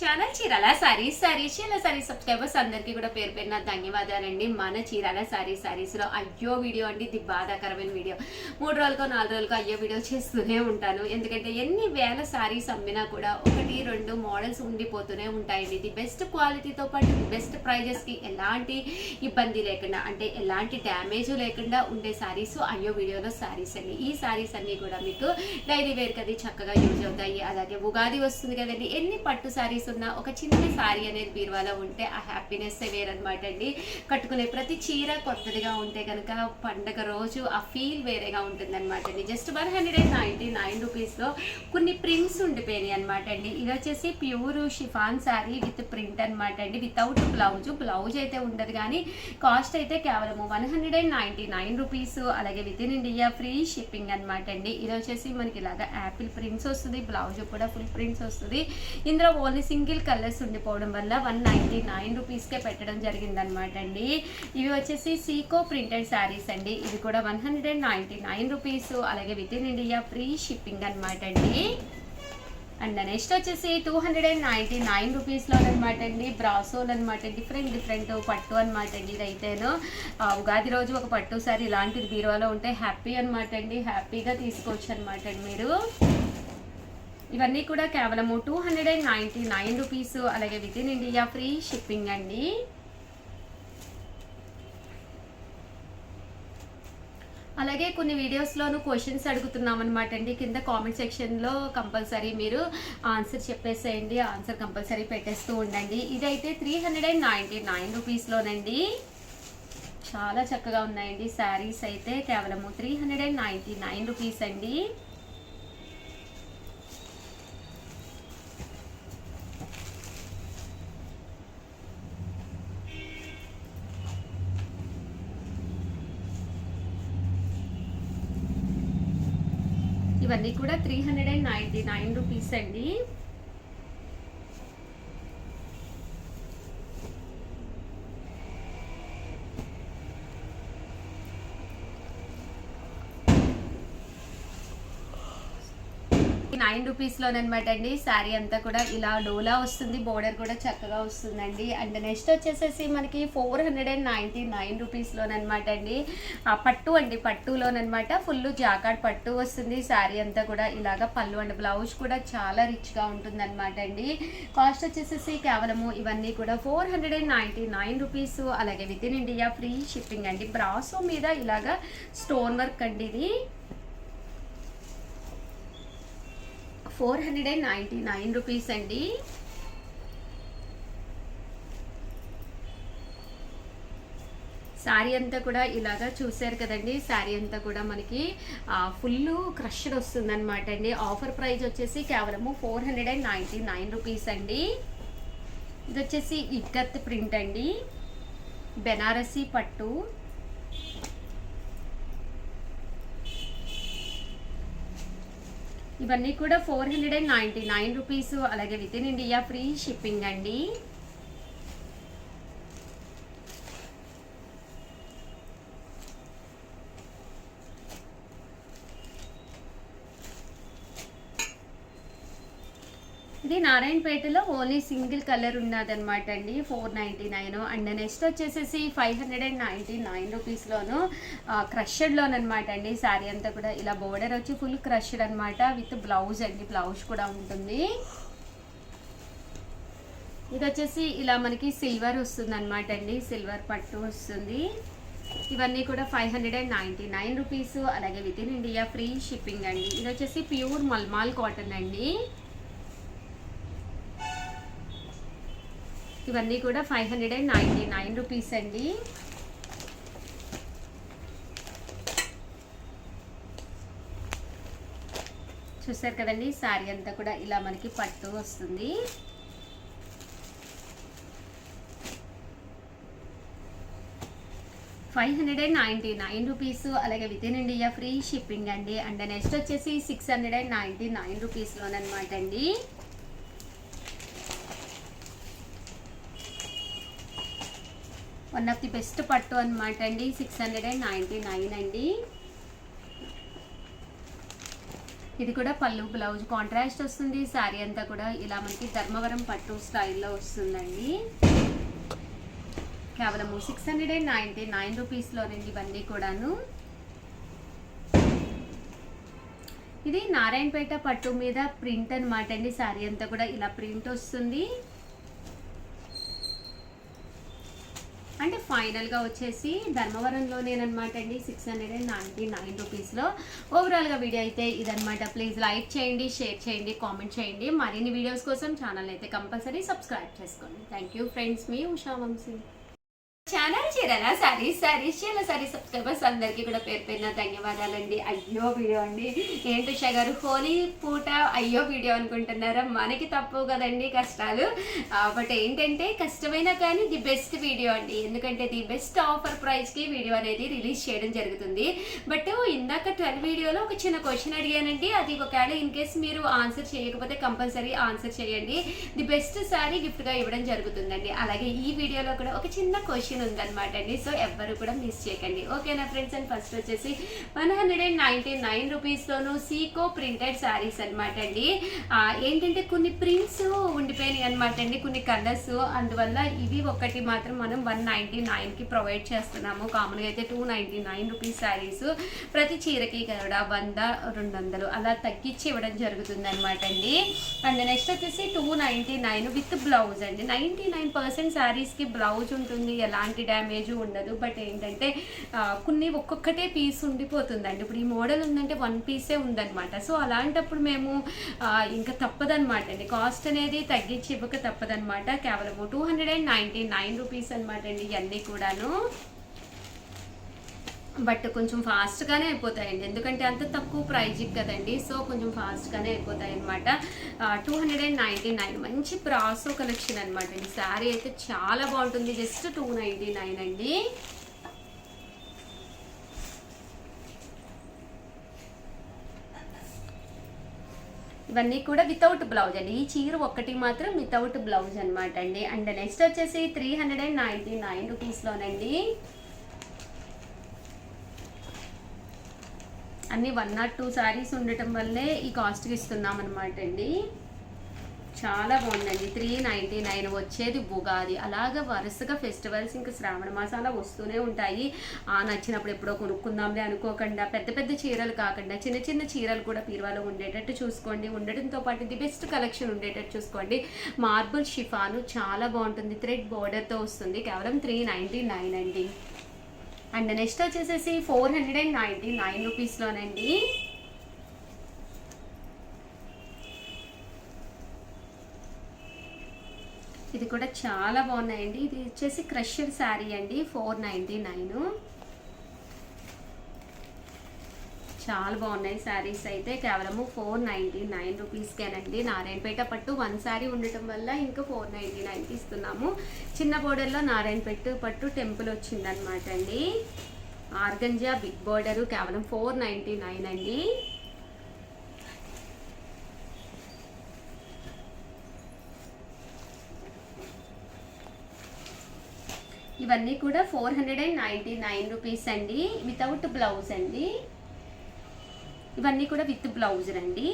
Channel Chirala sarees Chirala saris subscribers అందరికీ కూడా పేరు పేరున ధన్యవాదాలండి. మన చీరాల సారీస్ లో అయ్యో వీడియో అండి, ఇది బాధాకరమైన వీడియో. 3 రోజులకో 4 రోజులకో అయ్యో వీడియో చేస్తూనే ఉంటాను. ఎందుకంటే ఎన్ని వేల సారీస్ అమ్మినా కూడా 1-2 మోడల్స్ ఉండిపోతూనే ఉంటాయండి. ఇది బెస్ట్ క్వాలిటీతో పాటు బెస్ట్ ప్రైజెస్కి ఎలాంటి ఇబ్బంది లేకుండా, అంటే ఎలాంటి డ్యామేజ్ లేకుండా ఉండే సారీస్ అయ్యో వీడియోలో సారీస్ అండి. ఈ సారీస్ అన్ని కూడా మీకు డైలీ వేర్ కది చక్కగా యూజ్ అవుతాయి. అలాగే ఉగాది వస్తుంది కదండి, ఎన్ని పట్టు సారీస్ ఉన్న ఒక చిన్న సారీ అనేది బీరువాలో ఉంటే ఆ హ్యాపీనెస్ వేరనమాట అండి. కట్టుకునే ప్రతి చీర కొత్తదిగా ఉంటే కనుక పండగ రోజు ఆ ఫీల్ వేరేగా ఉంటుంది అనమాట అండి. జస్ట్ 199 రూపీస్లో కొన్ని ప్రింట్స్ ఉండిపోయినాయి అనమాట అండి. ఇది వచ్చేసి pure chiffon sari with print అనమాట అండి, వితౌట్ బ్లౌజ్ అయితే ఉండదు, కానీ కాస్ట్ అయితే కేవలము 199 రూపీస్. అలాగే with in India free shipping అనమాట అండి. ఇది వచ్చేసి మనకి ఇలాగా యాపిల్ ప్రింట్స్ వస్తుంది, బ్లౌజ్ కూడా ఫుల్ ప్రింట్స్ వస్తుంది. ఇందులో ఓన్లీ సింగిల్ కలర్స్ ఉండిపోవడం వల్ల 199 రూపీస్కే పెట్టడం జరిగిందనమాట అండి. ఇవి వచ్చేసి సీకో ప్రింటెడ్ శారీస్ అండి. ఇది కూడా 199 రూపీస్. అలాగే with in India free shipping అనమాట అండి. అండ్ నెక్స్ట్ వచ్చేసి 299 రూపీస్లో అనమాట అండి, బ్రాసోల్ అనమాట. డిఫరెంట్ పట్టు అనమాట అండి. ఇదైతేను ఉగాది రోజు ఒక పట్టు సారీ ఇలాంటిది బీరువాలో ఉంటే హ్యాపీ అనమాట అండి, హ్యాపీగా తీసుకోవచ్చు అనమాట అండి మీరు. ఇవన్నీ కూడా కేవలము 299 రూపీస్. అలాగే with in India free shipping అండి. అలాగే కొన్ని వీడియోస్లోనూ క్వశ్చన్స్ అడుగుతున్నాం అనమాట అండి. కింద కామెంట్ సెక్షన్లో కంపల్సరీ మీరు ఆన్సర్ చెప్పేసేయండి, ఆన్సర్ కంపల్సరీ పెట్టేస్తూ ఉండండి. ఇదైతే 399 రూపీస్లోనండి. చాలా చక్కగా ఉన్నాయండి శారీస్ అయితే. కేవలము 399 రూపీస్ అండి. ఇవన్నీ కూడా 399 రూపీస్ అండి. రూపీస్లోనమాట అండి. శారీ అంతా కూడా ఇలా డోలా వస్తుంది, బోర్డర్ కూడా చక్కగా వస్తుందండి. అండ్ నెక్స్ట్ వచ్చేసేసి మనకి 499 రూపీస్లోనమాట అండి. పట్టు అండి, పట్టులోనమాట ఫుల్ జాకాడ్ పట్టు వస్తుంది. శారీ అంతా కూడా ఇలాగా పళ్ళు అండ్ బ్లౌజ్ కూడా చాలా రిచ్గా ఉంటుంది అనమాట అండి. కాస్ట్ వచ్చేసేసి కేవలము ఇవన్నీ కూడా 499 రూపీస్. అలాగే with in India free shipping అండి. బ్రాసో మీద ఇలాగా స్టోన్ వర్క్ అండి. ఇది 499 రూపీస్ అండి. శారీ అంతా కూడా ఇలాగా చూసారు కదండి. శారీ అంతా కూడా మనకి ఫుల్ క్రష్డ్ వస్తుంది అనమాట అండి. ఆఫర్ ప్రైస్ వచ్చేసి కేవలము 499 రూపీస్ అండి. ఇది వచ్చేసి ఇక్కత్ ప్రింట్ అండి, బెనారసీ పట్టు. ఇవన్నీ కూడా 499 రూపీస్. అలాగే with in India free shipping అండి. ఇది నారాయణపేటలో ఓన్లీ సింగిల్ కలర్ ఉన్నదనమాట అండి, 499. అండ్ నెక్స్ట్ వచ్చేసేసి 599 రూపీస్లోను క్రషెడ్లోనమాట అండి. శారీ అంతా కూడా ఇలా బోర్డర్ వచ్చి ఫుల్ క్రషెడ్ అనమాట, విత్ బ్లౌజ్ అండి, బ్లౌజ్ కూడా ఉంటుంది. ఇది వచ్చేసి ఇలా మనకి సిల్వర్ వస్తుంది అనమాట అండి, సిల్వర్ పట్టు వస్తుంది. ఇవన్నీ కూడా 599 రూపీస్. అలాగే with in India free shipping అండి. ఇది వచ్చేసి ప్యూర్ మల్మాల్ కాటన్ అండి. ఇవన్నీ కూడా 599 రూపీస్ అండి. చూసారు కదండి, శారీ అంతా కూడా ఇలా మనకి పట్టు వస్తుంది. రూపీస్. అలాగే with in India free shipping అండి. అండ్ నెక్స్ట్ వచ్చేసి 699 రూపీస్లోనమాట అండి. వన్ ఆఫ్ ది బెస్ట్ పట్టు అనమాట అండి, 699 అండి. ఇది కూడా పళ్ళు బ్లౌజ్ కాంట్రాస్ట్ వస్తుంది. శారీ అంతా కూడా ఇలా మనకి ధర్మవరం పట్టు స్టైల్లో వస్తుందండి. కేవలం 699 రూపీస్లోనండి ఇవన్నీ కూడాను. ఇది నారాయణపేట పట్టు మీద ప్రింట్ అనమాట అండి. శారీ అంతా కూడా ఇలా ప్రింట్ వస్తుంది. అంటే ఫైనల్గా వచ్చేసి ధర్మవరంలోనేనమాట అండి 699 రూపీస్లో. ఓవరాల్గా వీడియో అయితే ఇదనమాట. ప్లీజ్ లైక్ చేయండి, షేర్ చేయండి, కామెంట్ చేయండి. మరిన్ని వీడియోస్ కోసం ఛానల్ అయితే కంపల్సరీ సబ్స్క్రైబ్ చేసుకోండి. థ్యాంక్ యూ ఫ్రెండ్స్, మీ ఉషా వంశీ. ఛానల్ చీరాల సారీస్ చీరాల సారీ సబ్స్క్రైబర్స్ అందరికీ కూడా పేరు ధన్యవాదాలండి. అయ్యో వీడియో అండి, ఏంటి ఉషా గారు హోలీ పూట అయ్యో వీడియో అనుకుంటున్నారా? మనకి తప్పు కదండి కష్టాలు. బట్ ఏంటంటే కష్టమైన కానీ ది బెస్ట్ వీడియో అండి. ఎందుకంటే ది బెస్ట్ ఆఫర్ ప్రైస్కి వీడియో అనేది రిలీజ్ చేయడం జరుగుతుంది. బట్ ఇందాక 12 వీడియోలో ఒక చిన్న క్వశ్చన్ అడిగానండి. అది ఒకవేళ ఇన్ కేస్ మీరు ఆన్సర్ చేయకపోతే కంపల్సరీ ఆన్సర్ చేయండి. ది బెస్ట్ శారీ గిఫ్ట్గా ఇవ్వడం జరుగుతుందండి. అలాగే ఈ వీడియోలో కూడా ఒక చిన్న క్వశ్చన్ ఉందన్నమాట అండి. సో ఎవ్వరు కూడా మిస్ చేయకండి, ఓకేనా ఫ్రెండ్స్. అండ్ ఫస్ట్ వచ్చేసి 199 రూపీస్లోను సీకో ప్రింటెడ్ శారీస్ అనమాట అండి. ఏంటంటే కొన్ని ప్రింట్స్ ఉండిపోయినాయి అనమాట అండి, కొన్ని కలర్స్. అందువల్ల ఇవి ఒకటి మాత్రం మనం 199కి ప్రొవైడ్ చేస్తున్నాము. కామన్గా అయితే 299 రూపీస్ శారీస్. ప్రతి చీరకి కూడా 100, 200 అలా తగ్గించి ఇవ్వడం జరుగుతుంది అనమాట అండి. అండ్ నెక్స్ట్ వచ్చేసి 299 విత్ బ్లౌజ్ అండి. 99% శారీస్కి బ్లౌజ్ ఉంటుంది, ఎలాంటి డ్యామేజ్ ఉండదు. బట్ ఏంటంటే కొన్ని ఒక్కొక్కటే పీస్ ఉండిపోతుందండి. ఇప్పుడు ఈ మోడల్ ఉందంటే 1 పీసే ఉందన్నమాట. సో అలాంటప్పుడు మేము ఇంకా తప్పదనమాట అండి, కాస్ట్ అనేది తగ్గించి ఇవ్వక తప్పదనమాట. కేవలం 299 రూపీస్ అనమాట అండి ఇవన్నీ కూడాను. బట్ కొంచెం ఫాస్ట్గానే అయిపోతాయండి, ఎందుకంటే అంత తక్కువ ప్రైజ్కి కదండి. సో కొంచెం ఫాస్ట్గానే అయిపోతాయి అనమాట. 299 మంచి ప్రాసో కలెక్షన్ అనమాట అండి. శారీ అయితే చాలా బాగుంటుంది. జస్ట్ 299 అండి. ఇవన్నీ కూడా వితౌట్ బ్లౌజ్ అండి. ఈ చీర ఒక్కటి మాత్రం వితౌట్ బ్లౌజ్ అనమాట అండి. అండ్ నెక్స్ట్ వచ్చేసి 399 రూపీస్లోనండి. అన్నీ 1 or 2 శారీస్ ఉండటం వల్లే ఈ కాస్ట్కి ఇస్తున్నాం అనమాట అండి. చాలా బాగుందండి. 399 వచ్చేది ఉగాది. అలాగా వరుసగా ఫెస్టివల్స్ ఇంకా శ్రావణ మాసాల వస్తూనే ఉంటాయి. నచ్చినప్పుడు ఎప్పుడో కొనుక్కుందాంలే అనుకోకుండా పెద్ద పెద్ద చీరలు కాకుండా చిన్న చిన్న చీరలు కూడా పీరువాలో ఉండేటట్టు చూసుకోండి. ఉండడంతో పాటు ది బెస్ట్ కలెక్షన్ ఉండేటట్టు చూసుకోండి. మార్బుల్ షిఫాను చాలా బాగుంటుంది, థ్రెడ్ బోర్డర్తో వస్తుంది. కేవలం 399 అండి. అండ్ నెక్స్ట్ వచ్చేసేసి 499 రూపీస్లోనండి. ఇది కూడా చాలా బాగున్నాయండి. ఇది వచ్చేసి క్రషర్ శారీ అండి. 499. చాలా బాగున్నాయి శారీస్ అయితే. కేవలము 499 రూపీస్కేనండి. నారాయణపేట పట్టు 1 శారీ ఉండటం వల్ల ఇంకా 499కి ఇస్తున్నాము. చిన్న బోర్డర్లో నారాయణపేట పట్టు టెంపుల్ వచ్చిందనమాట అండి. Organza big border. కేవలం 499 అండి. ఇవన్నీ కూడా 499 రూపీస్ అండి, వితౌట్ బ్లౌజ్ అండి. ఇవన్నీ కూడా విత్ బ్లౌజ్ అండి.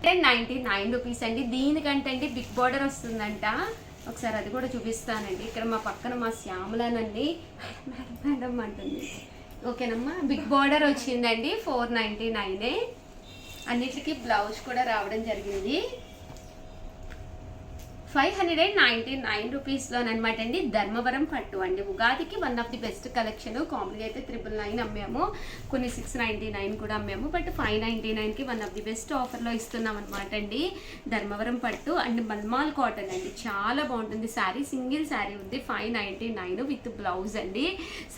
99 రూపీస్ అండి. దీనికంటే అండి బిగ్ బార్డర్ వస్తుందంట. ఒకసారి అది కూడా చూపిస్తానండి. ఇక్కడ మా పక్కన మా శ్యామలానండి మేడం అంటుంది. ఓకేనమ్మా, బిగ్ బార్డర్ వచ్చిందండి. 499. అన్నిటికీ బ్లౌజ్ కూడా రావడం జరిగింది. 599 రూపీస్లోనమాట అండి. ధర్మవరం పట్టు అండి. ఉగాదికి one of the best collection. కాంప్లీగా అయితే 999 అమ్మాము, కొన్ని 699 కూడా అమ్మాము. బట్ 599కి వన్ ఆఫ్ ది బెస్ట్ ఆఫర్లో ఇస్తున్నాం అనమాట అండి. ధర్మవరం పట్టు అండ్ మల్మాల్ కాటన్ అండి. చాలా బాగుంటుంది శారీ. సింగిల్ శారీ ఉంది. 599 విత్ బ్లౌజ్ అండి.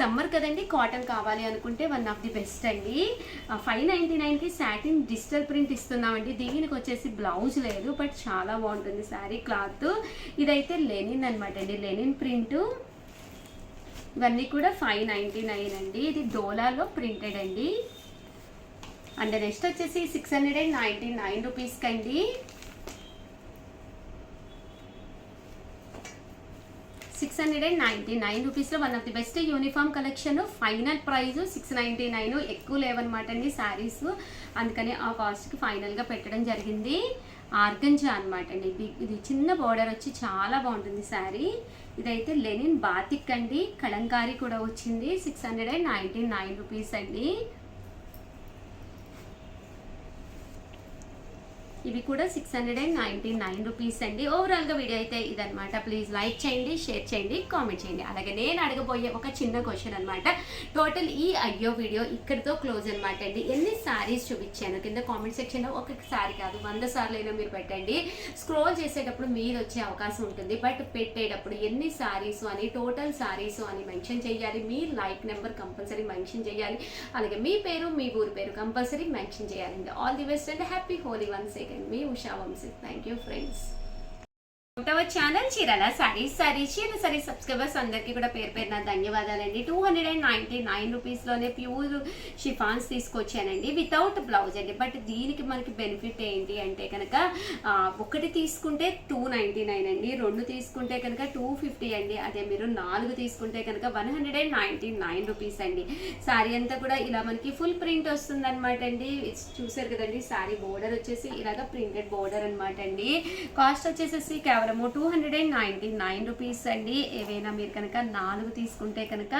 సమ్మర్ కదండి, కాటన్ కావాలి అనుకుంటే వన్ ఆఫ్ ది బెస్ట్ అండి. 599కి సాటిన్ డిజిటల్ ప్రింట్ ఇస్తున్నామండి. దీనికి వచ్చేసి బ్లౌజ్ లేదు, బట్ చాలా బాగుంటుంది శారీ క్లాత్. ఇదైతే లెనిన్ అనమాట అండి, లెనిన్ ప్రింట్. ఇవన్నీ కూడా 599 అండి. ఇది డోలాలో ప్రింటెడ్ అండి. అండ్ నెక్స్ట్ వచ్చేసి 699 రూపీస్కి అండి. 699 రూపీస్లో one of the best uniform collection. Final price 699. ఎక్కువ లేవన్నమాట అండి శారీస్, అందుకని ఆ కాస్ట్కి ఫైనల్గా పెట్టడం జరిగింది. ఆర్గంజా అనమాట అండి. ఇది చిన్న బోర్డర్ వచ్చి చాలా బాగుంటుంది శారీ. ఇదైతే లెనిన్ బాతిక్ అండి, కలంకారీ కూడా వచ్చింది. 699 రూపీస్ అండి. ఇవి కూడా 699 రూపీస్ అండి. ఓవరాల్గా వీడియో అయితే ఇదనమాట. ప్లీజ్ లైక్ చేయండి, షేర్ చేయండి, కామెంట్ చేయండి. అలాగే నేను అడగబోయే ఒక చిన్న క్వశ్చన్ అనమాట. టోటల్ ఈ అయ్యో వీడియో ఇక్కడితో క్లోజ్ అనమాట అండి. ఎన్ని శారీస్ చూపించాను కింద కామెంట్ సెక్షన్లో ఒక శారీ కాదు 100 సార్లు అయినా మీరు పెట్టండి. స్క్రోల్ చేసేటప్పుడు మీరు వచ్చే అవకాశం ఉంటుంది. బట్ పెట్టేటప్పుడు ఎన్ని శారీస్ అని, టోటల్ శారీస్ అని మెన్షన్ చేయాలి. మీ లైక్ నెంబర్ కంపల్సరీ మెన్షన్ చేయాలి. అలాగే మీ పేరు, మీ ఊరి పేరు కంపల్సరీ మెన్షన్ చేయాలండి. All the best and happy Holi once again. మీ Usha Vamshi. Thank you friends. Our channel Chirala sari subscribers అందరికీ కూడా పేరు పేరున ధన్యవాదాలండి. 299 రూపీస్లోనే ప్యూర్ షిఫాన్స్ తీసుకొచ్చానండి, వితౌట్ బ్లౌజ్ అండి. బట్ దీనికి మనకి బెనిఫిట్ ఏంటి అంటే కనుక ఒకటి తీసుకుంటే 299 అండి, 2 తీసుకుంటే కనుక 250 అండి. అదే మీరు 4 తీసుకుంటే కనుక 199 రూపీస్ అండి. శారీ అంతా కూడా ఇలా మనకి ఫుల్ ప్రింట్ వస్తుంది అనమాట అండి. చూసారు కదండి, శారీ బోర్డర్ వచ్చేసి ఇలాగ ప్రింటెడ్ బోర్డర్ అనమాట అండి. కాస్ట్ వచ్చేసేసి కేవలం 299 రూపీస్ అండి. ఏవైనా మీరు కనుక 4 తీసుకుంటే కనుక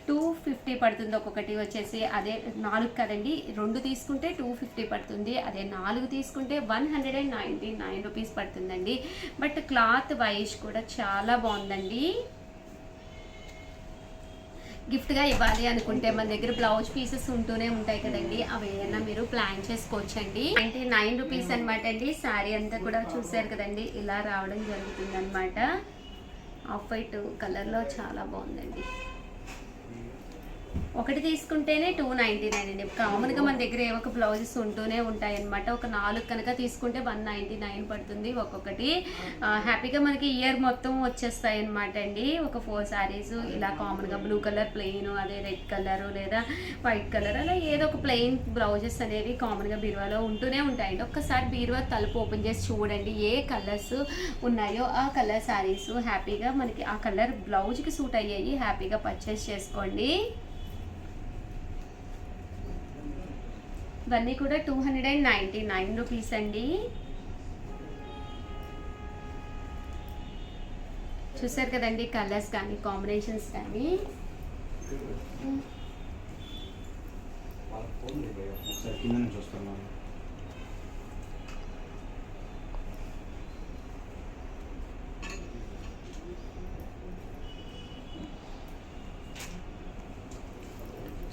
250 పడుతుంది. ఒక్కొక్కటి వచ్చేసి అదే 4 కదండి, 2 తీసుకుంటే 250 పడుతుంది. అదే 4 తీసుకుంటే 199 రూపీస్ పడుతుందండి. బట్ క్లాత్ వైజ్ కూడా చాలా బాగుందండి. గిఫ్ట్గా ఇవ్వాలి అనుకుంటే మన దగ్గర బ్లౌజ్ పీసెస్ ఉంటూనే ఉంటాయి కదండి, అవి ఏదైనా మీరు ప్లాన్ చేసుకోవచ్చండి. 99 రూపీస్ అనమాట అండి. శారీ అంతా కూడా చూసారు కదండి, ఇలా రావడం జరుగుతుంది అనమాట. ఆఫ్ వైట్ కలర్లో చాలా బాగుందండి. ఒకటి తీసుకుంటేనే 299 అండి. కామన్గా మన దగ్గర ఏవో ఒక బ్లౌజెస్ ఉంటూనే ఉంటాయి అనమాట. ఒక 4 కనుక తీసుకుంటే 199 పడుతుంది ఒక్కొక్కటి. హ్యాపీగా మనకి ఇయర్ మొత్తం వచ్చేస్తాయి అనమాట అండి. ఒక 4 శారీస్ ఇలా కామన్గా బ్లూ కలర్ ప్లెయిన్, అదే రెడ్ కలర్ లేదా వైట్ కలర్, అలా ఏదో ఒక ప్లెయిన్ బ్లౌజెస్ అనేవి కామన్గా బీరువాలో ఉంటూనే ఉంటాయండి. ఒక్కసారి బీరువా తలుపు ఓపెన్ చేసి చూడండి, ఏ కలర్స్ ఉన్నాయో ఆ కలర్ శారీస్ హ్యాపీగా మనకి ఆ కలర్ బ్లౌజ్కి సూట్ అయ్యాయి, హ్యాపీగా పర్చేస్ చేసుకోండి. ఇవన్నీ కూడా 299 రూపీస్ అండి. చూసారు కదండి, కలర్స్ కానీ కాంబినేషన్స్ కానీ.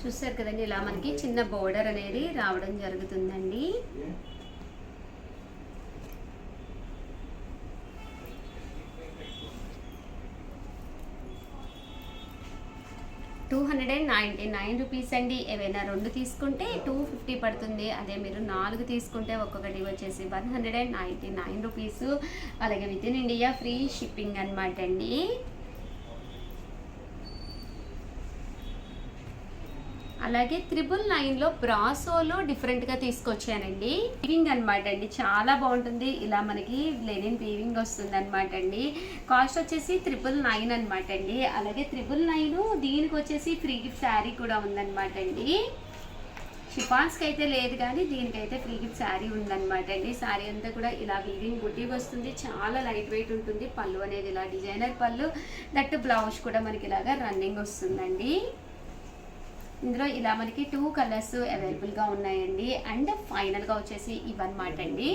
చూసారు కదండి, ఇలా మనకి చిన్న బోర్డర్ అనేది రావడం జరుగుతుందండి. ₹299 అండి. ఏవైనా 2 తీసుకుంటే 250 పడుతుంది. అదే మీరు 4 తీసుకుంటే ఒక్కొక్కటి వచ్చేసి 199 రూపీస్. అలాగే with in India free shipping అనమాట అండి. అలాగే 999లో బ్రాసోలో డిఫరెంట్గా తీసుకొచ్చానండి. వీవింగ్ అనమాట అండి, చాలా బాగుంటుంది. ఇలా మనకి లెనిన్ వీవింగ్ వస్తుంది అనమాట అండి. కాస్ట్ వచ్చేసి 999 అనమాట అండి. అలాగే 999 దీనికి వచ్చేసి ఫ్రీ గిఫ్ట్ శారీ కూడా ఉందన్నమాట అండి. షిఫాన్స్కి అయితే లేదు కానీ దీనికైతే ఫ్రీ గిఫ్ట్ శారీ ఉందన్నమాట అండి. శారీ అంతా కూడా ఇలా వీవింగ్ బుట్టి వస్తుంది, చాలా లైట్ వెయిట్ ఉంటుంది. పళ్ళు అనేది ఇలా డిజైనర్ పళ్ళు, దట్ బ్లౌజ్ కూడా మనకి ఇలాగా రన్నింగ్ వస్తుందండి. ఇందులో ఇలా మనకి 2 కలర్స్ అవైలబుల్గా ఉన్నాయండి. అండ్ ఫైనల్గా వచ్చేసి ఇవన్నమాట అండి.